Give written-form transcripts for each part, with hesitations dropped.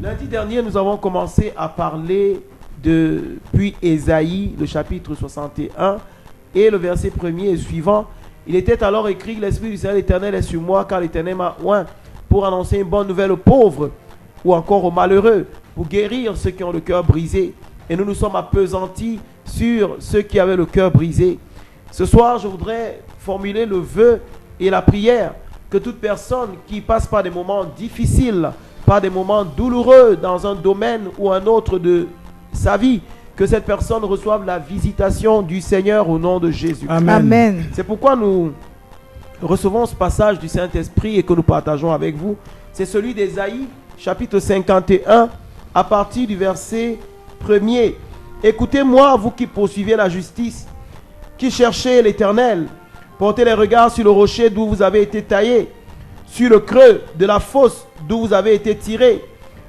Lundi dernier, nous avons commencé à parler puis Ésaïe, le chapitre 61, et le verset 1er et suivant. Il était alors écrit: l'Esprit du Seigneur l'Éternel est sur moi, car l'Éternel m'a oint pour annoncer une bonne nouvelle aux pauvres, ou encore aux malheureux, pour guérir ceux qui ont le cœur brisé. Et nous nous sommes appesantis sur ceux qui avaient le cœur brisé. Ce soir, je voudrais formuler le vœu et la prière que toute personne qui passe par des moments difficiles, par des moments douloureux dans un domaine ou un autre de sa vie, que cette personne reçoive la visitation du Seigneur au nom de Jésus. Amen. Amen. C'est pourquoi nous recevons ce passage du Saint-Esprit et que nous partageons avec vous. C'est celui d'Ésaïe, chapitre 51, à partir du verset 1er. Écoutez-moi, vous qui poursuivez la justice, qui cherchez l'Éternel. Portez les regards sur le rocher d'où vous avez été taillé, sur le creux de la fosse d'où vous avez été tiré.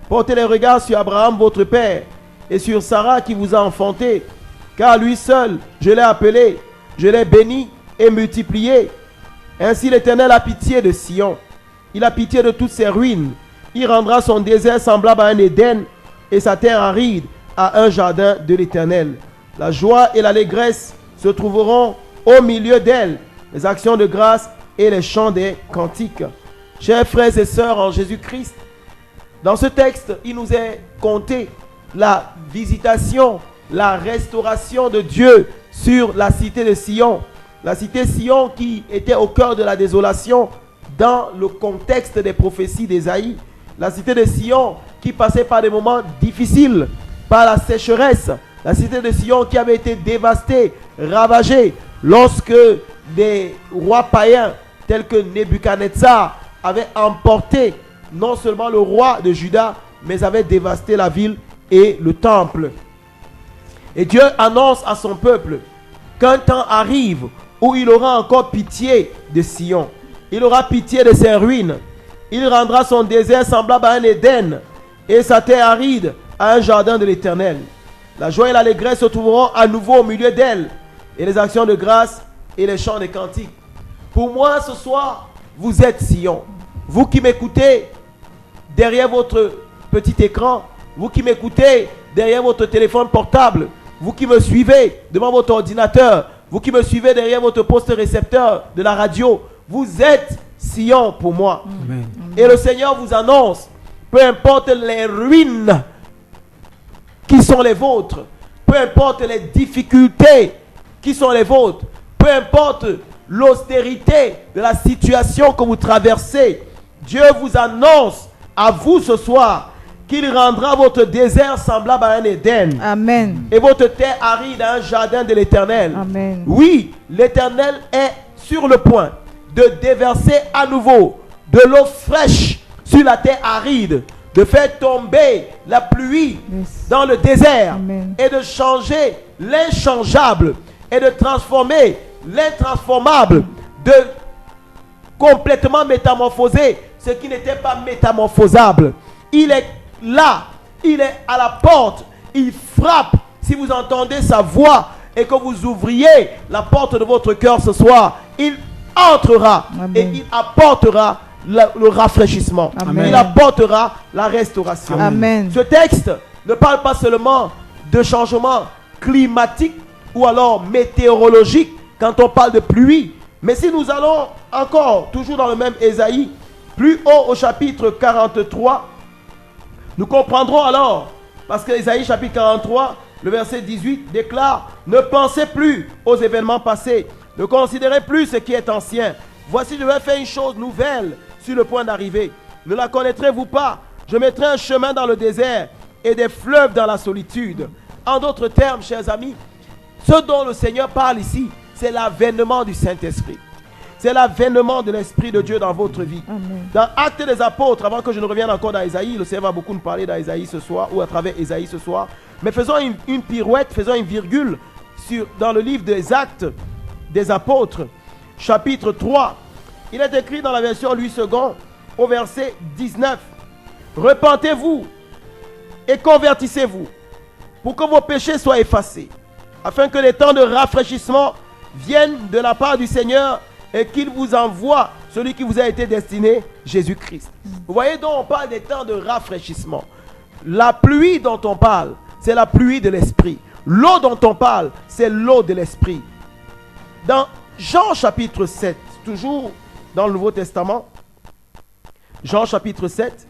Portez les regards sur Abraham, votre père, et sur Sarah qui vous a enfanté. Car lui seul, je l'ai appelé, je l'ai béni et multiplié. Ainsi l'Éternel a pitié de Sion. Il a pitié de toutes ses ruines. Il rendra son désert semblable à un Éden et sa terre aride à un jardin de l'Éternel. La joie et l'allégresse se trouveront au milieu d'elle, les actions de grâce et les chants des cantiques. Chers frères et sœurs en Jésus-Christ, dans ce texte, il nous est conté la visitation, la restauration de Dieu sur la cité de Sion. La cité Sion qui était au cœur de la désolation dans le contexte des prophéties d'Ésaïe. La cité de Sion qui passait par des moments difficiles, par la sécheresse. La cité de Sion qui avait été dévastée, ravagée, lorsque des rois païens tels que Nebuchadnezzar avaient emporté non seulement le roi de Juda, mais avaient dévasté la ville et le temple. Et Dieu annonce à son peuple qu'un temps arrive où il aura encore pitié de Sion. Il aura pitié de ses ruines. Il rendra son désert semblable à un Éden et sa terre aride à un jardin de l'Éternel. La joie et l'allégresse se trouveront à nouveau au milieu d'elle, et les actions de grâce et les chants des cantiques. Pour moi, ce soir, vous êtes Sion. Vous qui m'écoutez derrière votre petit écran, vous qui m'écoutez derrière votre téléphone portable, vous qui me suivez devant votre ordinateur, vous qui me suivez derrière votre poste récepteur de la radio, vous êtes Sion pour moi. Amen. Et le Seigneur vous annonce, peu importe les ruines qui sont les vôtres, peu importe les difficultés qui sont les vôtres, peu importe l'austérité de la situation que vous traversez, Dieu vous annonce à vous ce soir qu'il rendra votre désert semblable à un Éden. Amen. Et votre terre aride à un jardin de l'Éternel. Amen. Oui, l'Éternel est sur le point de déverser à nouveau de l'eau fraîche sur la terre aride, de faire tomber la pluie dans le désert. Amen. Et de changer l'inchangeable et de transformer l'intransformable, de complètement métamorphoser ce qui n'était pas métamorphosable. Il est là, il est à la porte, il frappe. Si vous entendez sa voix et que vous ouvriez la porte de votre cœur ce soir, il entrera. Amen. Et il apportera le rafraîchissement. Amen. Il apportera la restauration. Amen. Ce texte ne parle pas seulement de changement climatique ou alors météorologique quand on parle de pluie, mais si nous allons encore toujours dans le même Ésaïe, plus haut au chapitre 43, nous comprendrons alors, parce que Ésaïe chapitre 43, le verset 18 déclare: ne pensez plus aux événements passés, ne considérez plus ce qui est ancien. Voici, je vais faire une chose nouvelle sur le point d'arriver. Ne la connaîtrez-vous pas? Je mettrai un chemin dans le désert et des fleuves dans la solitude. En d'autres termes, chers amis, ce dont le Seigneur parle ici, c'est l'avènement du Saint-Esprit. C'est l'avènement de l'Esprit de Dieu dans votre vie. Amen. Dans Actes des Apôtres, avant que je ne revienne encore dans Ésaïe, le Seigneur va beaucoup nous parler dans Ésaïe ce soir, ou à travers Ésaïe ce soir. Mais faisons une pirouette, faisons une virgule dans le livre des Actes des Apôtres, chapitre 3. Il est écrit dans la version Louis II, au verset 19. Repentez-vous et convertissez-vous, pour que vos péchés soient effacés, afin que les temps de rafraîchissement viennent de la part du Seigneur et qu'il vous envoie celui qui vous a été destiné, Jésus-Christ. Vous voyez donc, on parle des temps de rafraîchissement. La pluie dont on parle, c'est la pluie de l'esprit. L'eau dont on parle, c'est l'eau de l'esprit. Dans Jean chapitre 7, toujours dans le Nouveau Testament, Jean chapitre 7,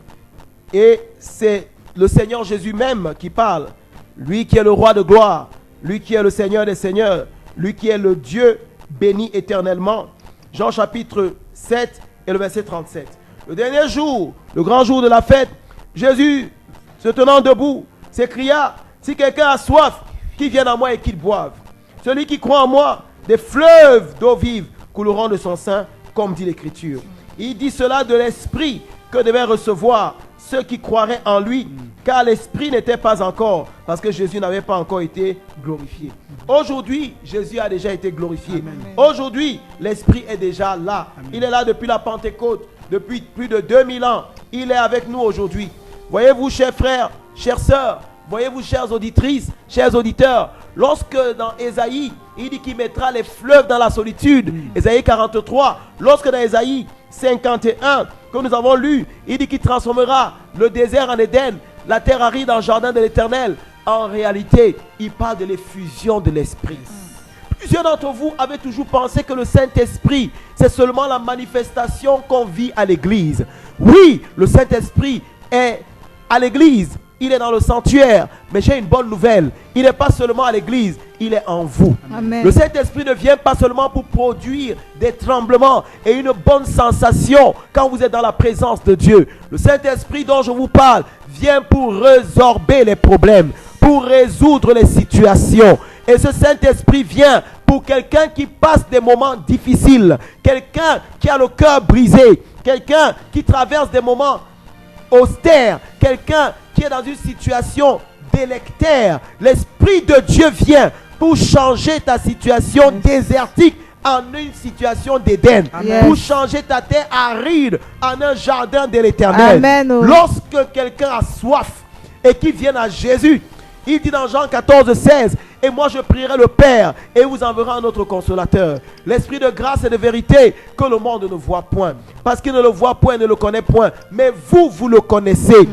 et c'est le Seigneur Jésus même qui parle. Lui qui est le roi de gloire, lui qui est le Seigneur des seigneurs, lui qui est le Dieu béni éternellement. Jean chapitre 7 et le verset 37. Le dernier jour, le grand jour de la fête, Jésus, se tenant debout, s'écria, si quelqu'un a soif, qu'il vienne à moi et qu'il boive. Celui qui croit en moi, des fleuves d'eau vive couleront de son sein, comme dit l'Écriture. Il dit cela de l'Esprit que devaient recevoir ceux qui croiraient en lui, car l'Esprit n'était pas encore, parce que Jésus n'avait pas encore été glorifié. Aujourd'hui, Jésus a déjà été glorifié. Aujourd'hui, l'Esprit est déjà là. Amen. Il est là depuis la Pentecôte, depuis plus de 2000 ans. Il est avec nous aujourd'hui. Voyez-vous, chers frères, chères sœurs, voyez-vous, chères auditrices, chers auditeurs, lorsque dans Ésaïe, il dit qu'il mettra les fleuves dans la solitude, Ésaïe 43, lorsque dans Ésaïe 51, que nous avons lu, il dit qu'il transformera le désert en Éden, la terre aride en jardin de l'Éternel. En réalité, il parle de l'effusion de l'Esprit. Plusieurs d'entre vous avaient toujours pensé que le Saint-Esprit, c'est seulement la manifestation qu'on vit à l'église. Oui, le Saint-Esprit est à l'église, il est dans le sanctuaire, mais j'ai une bonne nouvelle, il n'est pas seulement à l'église, il est en vous. Amen. Le Saint-Esprit ne vient pas seulement pour produire des tremblements et une bonne sensation quand vous êtes dans la présence de Dieu. Le Saint-Esprit dont je vous parle vient pour résorber les problèmes, pour résoudre les situations. Et ce Saint-Esprit vient pour quelqu'un qui passe des moments difficiles, quelqu'un qui a le cœur brisé, quelqu'un qui traverse des moments austères, quelqu'un qui est dans une situation délectaire. L'Esprit de Dieu vient pour changer ta situation désertique en une situation d'Éden, pour changer ta terre aride en un jardin de l'Éternel. Lorsque quelqu'un a soif et qu'il vienne à Jésus, il dit dans Jean 14, 16, et moi je prierai le Père et vous enverra un autre consolateur, l'Esprit de grâce et de vérité que le monde ne voit point, parce qu'il ne le voit point et ne le connaît point, mais vous, vous le connaissez.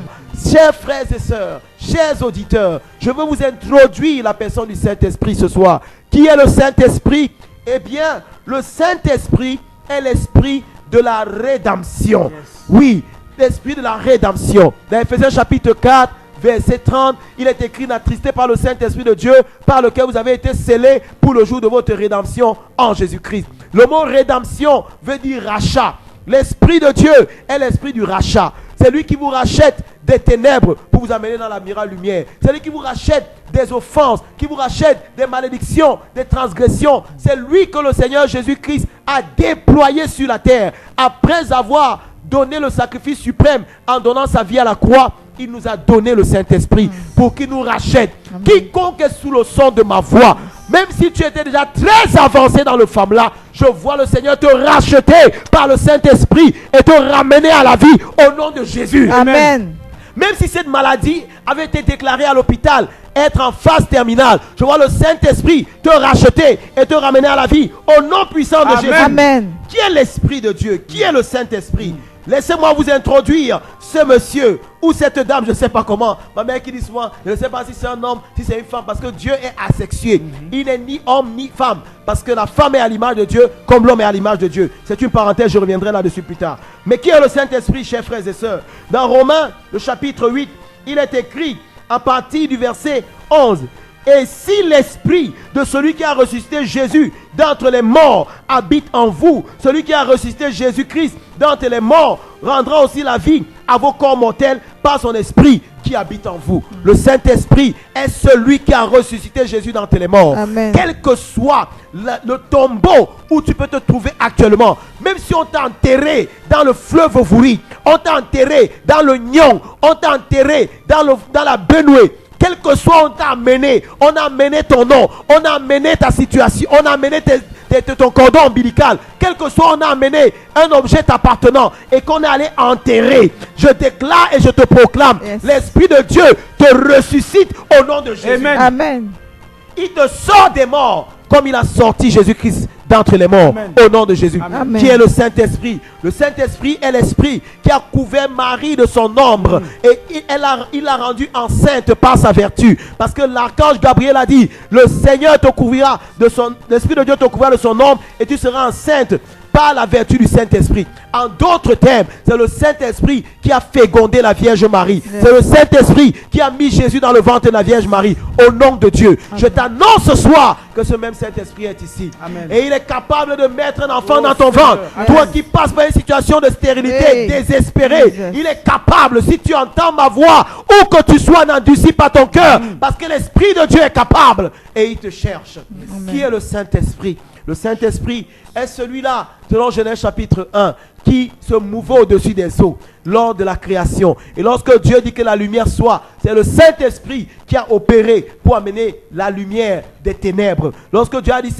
Chers frères et sœurs, chers auditeurs, je veux vous introduire la personne du Saint-Esprit ce soir. Qui est le Saint-Esprit? Eh bien, le Saint-Esprit est l'Esprit de la rédemption. Oui, l'Esprit de la rédemption. Dans Ephésiens chapitre 4, verset 30, il est écrit: n'attristez pas le Saint-Esprit de Dieu, par lequel vous avez été scellés pour le jour de votre rédemption en Jésus-Christ. Le mot rédemption veut dire rachat. L'Esprit de Dieu est l'Esprit du rachat. C'est lui qui vous rachète des ténèbres pour vous amener dans l'admirable lumière. C'est lui qui vous rachète des offenses, qui vous rachète des malédictions, des transgressions. C'est lui que le Seigneur Jésus-Christ a déployé sur la terre. Après avoir donné le sacrifice suprême en donnant sa vie à la croix, il nous a donné le Saint-Esprit pour qu'il nous rachète. Amen. Quiconque est sous le son de ma voix, même si tu étais déjà très avancé dans le femme-là, je vois le Seigneur te racheter par le Saint-Esprit et te ramener à la vie au nom de Jésus. Amen. Même si cette maladie avait été déclarée à l'hôpital être en phase terminale, je vois le Saint-Esprit te racheter et te ramener à la vie au nom puissant de Jésus. Amen. Qui est l'Esprit de Dieu? Qui est le Saint-Esprit? Laissez-moi vous introduire ce monsieur ou cette dame, je ne sais pas comment. Ma mère qui dit souvent, je ne sais pas si c'est un homme, si c'est une femme, parce que Dieu est asexué. Il n'est ni homme ni femme, parce que la femme est à l'image de Dieu, comme l'homme est à l'image de Dieu. C'est une parenthèse, je reviendrai là-dessus plus tard. Mais qui est le Saint-Esprit, chers frères et sœurs? Dans Romains, le chapitre 8, il est écrit à partir du verset 11. Et si l'Esprit de celui qui a ressuscité Jésus d'entre les morts habite en vous, celui qui a ressuscité Jésus-Christ d'entre les morts rendra aussi la vie à vos corps mortels par son Esprit qui habite en vous. Le Saint-Esprit est celui qui a ressuscité Jésus d'entre les morts. Amen. Quel que soit le tombeau où tu peux te trouver actuellement, même si on t'a enterré dans le fleuve Vouri, on t'a enterré dans le Nyong, on t'a enterré dans la Benoué, quel que soit on t'a amené, on a amené ton nom, on a amené ta situation, on a amené ton cordon ombilical, quel que soit on a amené un objet t'appartenant et qu'on est allé enterrer, je déclare et je te proclame, l'Esprit de Dieu te ressuscite au nom de Jésus. Amen. Amen. Il te sort des morts, comme il a sorti Jésus-Christ d'entre les morts. Amen. Au nom de Jésus. Amen. Qui est le Saint-Esprit. Le Saint-Esprit est l'Esprit qui a couvert Marie de son ombre. Et il l'a rendue enceinte par sa vertu. Parce que l'archange Gabriel a dit, le Seigneur te couvrira de son... L'Esprit de Dieu te couvrira de son ombre et tu seras enceinte par la vertu du Saint-Esprit. En d'autres termes, c'est le Saint-Esprit qui a fécondé la Vierge Marie. C'est le Saint-Esprit qui a mis Jésus dans le ventre de la Vierge Marie. Au nom de Dieu, je t'annonce ce soir que ce même Saint-Esprit est ici. Amen. Et il est capable de mettre un enfant Oh, dans ton Seigneur. ventre. Amen. Toi qui passes par une situation de stérilité Hey. désespérée, Jesus. il est capable, si tu entends ma voix, ou que tu sois n'endurcis pas ton cœur, parce que l'Esprit de Dieu est capable et il te cherche. Qui est le Saint-Esprit? Le Saint-Esprit est celui-là, selon Genèse chapitre 1, qui se mouvait au-dessus des eaux lors de la création. Et lorsque Dieu dit que la lumière soit, c'est le Saint-Esprit qui a opéré pour amener la lumière des ténèbres. Lorsque Dieu a dit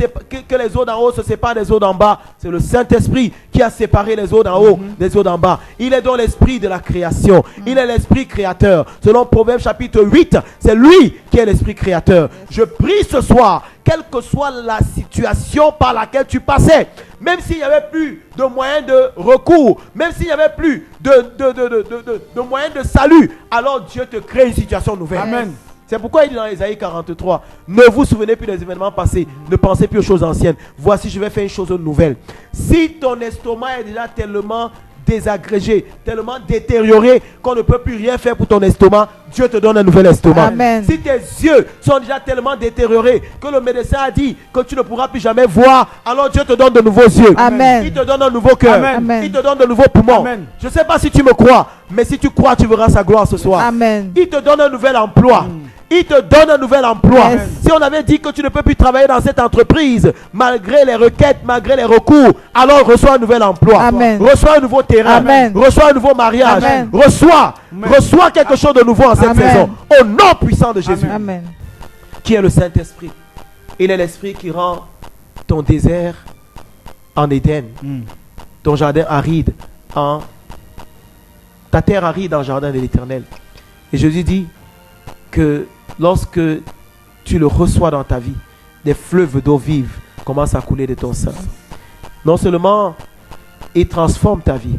que les eaux d'en haut se séparent des eaux d'en bas, c'est le Saint-Esprit qui a séparé les eaux d'en haut des eaux d'en bas. Il est donc l'esprit de la création. Il est l'esprit créateur. Selon Proverbe chapitre 8, c'est lui qui est l'esprit créateur. Je prie ce soir, quelle que soit la situation par laquelle tu passais, même s'il n'y avait plus de moyens de recours, même s'il n'y avait plus de moyens de salut, alors Dieu te crée une situation nouvelle. Amen. C'est pourquoi il dit dans Ésaïe 43, ne vous souvenez plus des événements passés, ne pensez plus aux choses anciennes. Voici, je vais faire une chose nouvelle. Si ton estomac est déjà tellement désagrégé, tellement détérioré qu'on ne peut plus rien faire pour ton estomac, Dieu te donne un nouvel estomac. Amen. Si tes yeux sont déjà tellement détériorés que le médecin a dit que tu ne pourras plus jamais voir, alors Dieu te donne de nouveaux yeux. Amen. Il te donne un nouveau cœur. Amen. Il te donne de nouveaux poumons. Amen. Je ne sais pas si tu me crois, mais si tu crois, tu verras sa gloire ce soir. Amen. Il te donne un nouvel emploi. Il te donne un nouvel emploi. Yes. Si on avait dit que tu ne peux plus travailler dans cette entreprise, malgré les requêtes, malgré les recours, alors reçois un nouvel emploi. Amen. Reçois un nouveau terrain. Amen. Reçois un nouveau mariage. Amen. Reçois quelque chose de nouveau en cette Amen. saison. Au nom puissant de Jésus. Amen. Qui est le Saint-Esprit? Il est l'Esprit qui rend ton désert en Éden, ton jardin aride en... Ta terre aride en jardin de l'Éternel. Et Jésus dit que lorsque tu le reçois dans ta vie, des fleuves d'eau vive commencent à couler de ton sein. Non seulement il transforme ta vie,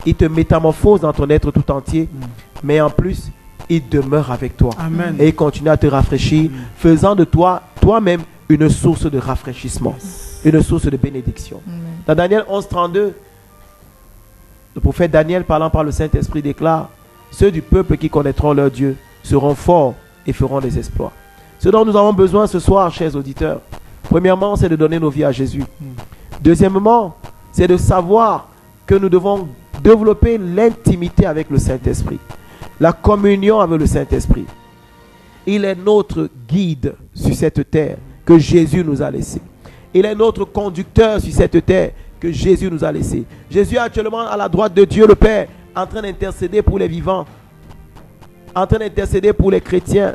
il te métamorphose dans ton être tout entier, mais en plus, il demeure avec toi. Amen. Et il continue à te rafraîchir, faisant de toi, toi-même, une source de rafraîchissement, une source de bénédiction. Dans Daniel 11:32, le prophète Daniel, parlant par le Saint-Esprit, déclare: ceux du peuple qui connaîtront leur Dieu seront forts et feront des exploits. Ce dont nous avons besoin ce soir, chers auditeurs, premièrement, c'est de donner nos vies à Jésus. Deuxièmement, c'est de savoir que nous devons développer l'intimité avec le Saint-Esprit, la communion avec le Saint-Esprit. Il est notre guide sur cette terre que Jésus nous a laissé. Il est notre conducteur sur cette terre que Jésus nous a laissé. Jésus est actuellement à la droite de Dieu le Père, en train d'intercéder pour les vivants, en train d'intercéder pour les chrétiens.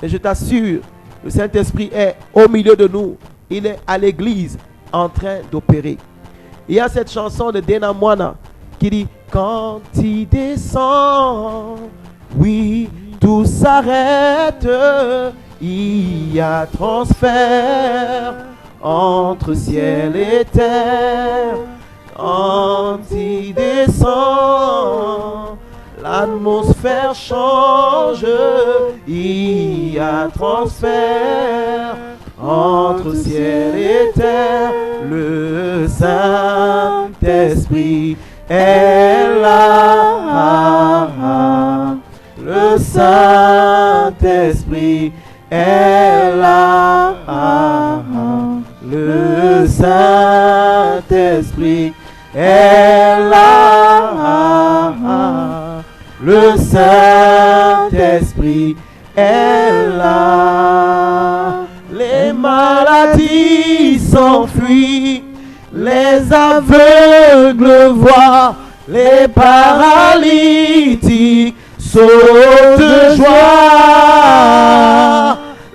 Et je t'assure, le Saint-Esprit est au milieu de nous. Il est à l'église en train d'opérer. Il y a cette chanson de Dena Moana qui dit: quand il descend, oui, tout s'arrête. Il y a transfert entre ciel et terre. Quand il descend, l'atmosphère change. Il y a transfert entre ciel et terre. Le Saint-Esprit est là. Le Saint-Esprit est là. Le Saint-Esprit est là. Le Saint-Esprit est là. Les maladies s'enfuient, les aveugles voient, les paralytiques sautent de joie,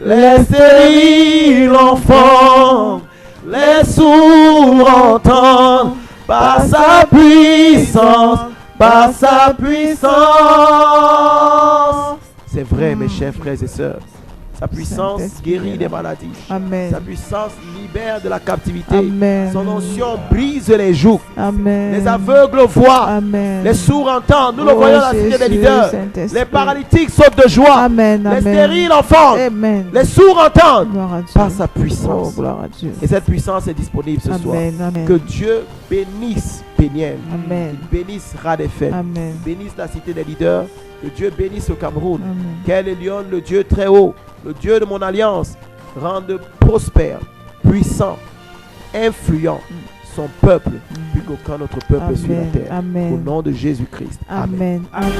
les stériles enfants, les sourds entendent par sa puissance, par sa puissance. C'est vrai, mes chers frères et sœurs. Sa puissance Saint-Esprit guérit est des là. maladies. Amen. Sa puissance libère de la captivité. Amen. Son onction brise les jougs. Amen. Les aveugles voient. Amen. Les sourds entendent. Nous le Oh, voyons dans la cité des Jésus, leaders. Saint-Esprit. Les paralytiques sautent de joie. Amen. Les Amen. stériles enfantent. Amen. Les sourds entendent. Gloire à Dieu. Par sa Oh, puissance. gloire à Dieu. Et cette puissance est disponible ce soir. Amen. Amen. Que Dieu bénisse Péniel. Amen. Qu'il bénisse Radefet. Amen. Bénisse la cité des leaders. Que Dieu bénisse le Cameroun. Amen. Qu'elle Lyon, le Dieu très haut, le Dieu de mon alliance, rende prospère, puissant, influent son peuple, plus qu'aucun autre peuple sur la Amen. terre. Amen. Au nom de Jésus-Christ. Amen. Amen.